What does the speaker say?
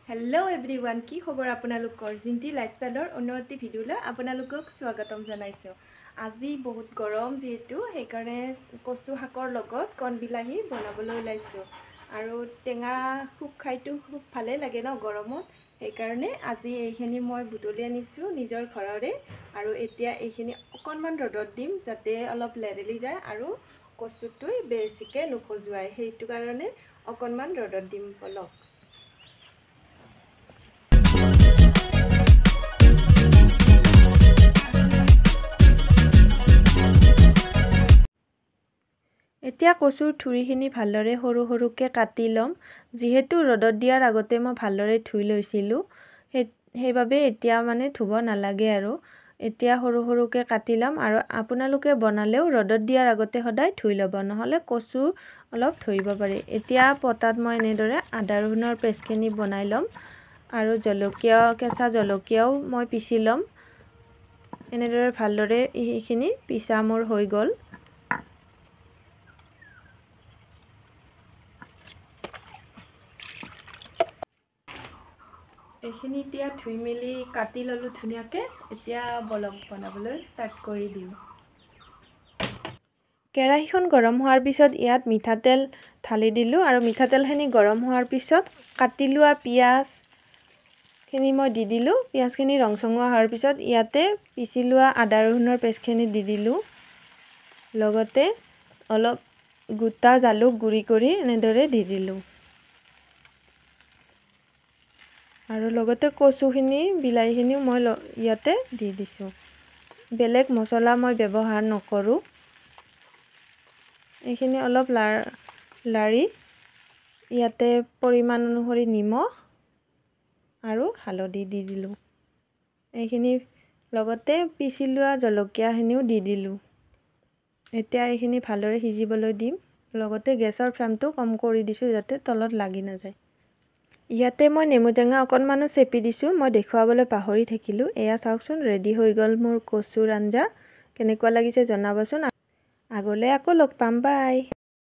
Hello everyone की खबर आपनालोकर जिंटी लाइफस्टाइलर अन्य video आपनालोকক स्वागतम जानाइছো। আজি बहुत गरम जेहेतु हेकारे कचु शाकर लगत कण बिलाही बनाबोलै ओलाइছো आरो टेঙा खूब खाइतो खूब भाले लागे न गरमत हेकारे আজি এইখিনি মই বুটলি আনিছো নিজৰ ঘৰৰে আৰু এতিয়া এইখিনি অকনমান ৰদত দিম যাতে অলপ লেৰেলি যায় আৰু কচুটো বেছিকে নুখজুৱাই সেইটো কাৰণে অকনমান ৰদত দিম পলক। এতিয়া কচুৰ থুৰিখিনি ভালদৰে সৰু সৰুকে কাটি লম যেহেতু ৰদত দিয়াৰ আগতে মই ভালদৰে ধুই লৈছিলো সেইবাবে এতিয়া মানে ধুব নালাগে আৰু এতিয়া সৰু সৰুকে কাটি লম আৰু আপোনালোকে বনালেও ৰদত দিয়াৰ আগতে সদায় ধুই লব নহলে কচু অলপ ধৰিব পাৰে। এতিয়া পটাত মই এনেদৰে আদা ৰহুনৰ পেষ্টখিনি বনাই লম আৰু জলকীয়া কেঁচা জলকীয়াও মই পিচি লম। এনেদৰে ভালদৰে এইখিনি পিচা মোৰ হৈ গল। এইখিনি এতিয়া ধুই মেলি কাটি ললো ধুনিয়াকে এতিয়া বলক বনাবলৈ স্টাৰ্ট কৰি দিম। কেৰাহীখন গৰম হোৱাৰ পিছত ইয়াত মিঠাতেল ঢালি দিলো আৰু মিঠাতেলখিনি গৰম হোৱাৰ পিছত কাটি লোৱা পিয়াজ খিনি মই দি দিলো। পিয়াজখিনি ৰংচঙুৱা হোৱাৰ পিছত ইয়াতে পিচি লোৱা আদা ৰহুনৰ পেষ্টখিনি দি দিলো। লগতে অলপ গোটা জালুক গুৰি কৰি এনেদৰে দি দিলো আৰু লগতে কচুখিনি বিলাহীখিনিও মই ইয়াতে দি দিছো। বেলেগ মছলা মই ব্যৱহাৰ নকৰো। এইখিনি অলপ লাৰি ইয়াতে পৰিমাণ অনুসৰি নিমখ আৰু হালধি দি দিলো। এইখিনি লগতে পিচি লোৱা জলকীয়াখিনিও দি দিলো। এতিয়া এইখিনি ভালদৰে সিজিবলৈ দিম। লগতে গেছৰ ফ্লেমটো কম কৰি দিছো যাতে তলত লাগি নাযায়। ইয়াতে মই নেমু টেঙা অকনমানো চেপি দিছো। মই দেখুৱাবলৈ পাহৰি থাকিলো। এয়া চাওকচোন ৰেডি হৈ গল মোৰ কচুৰ আঞ্জা। কেনেকুৱা লাগিছে জনাবচোন। আগলৈ আকৌ লগ পাম। বাই।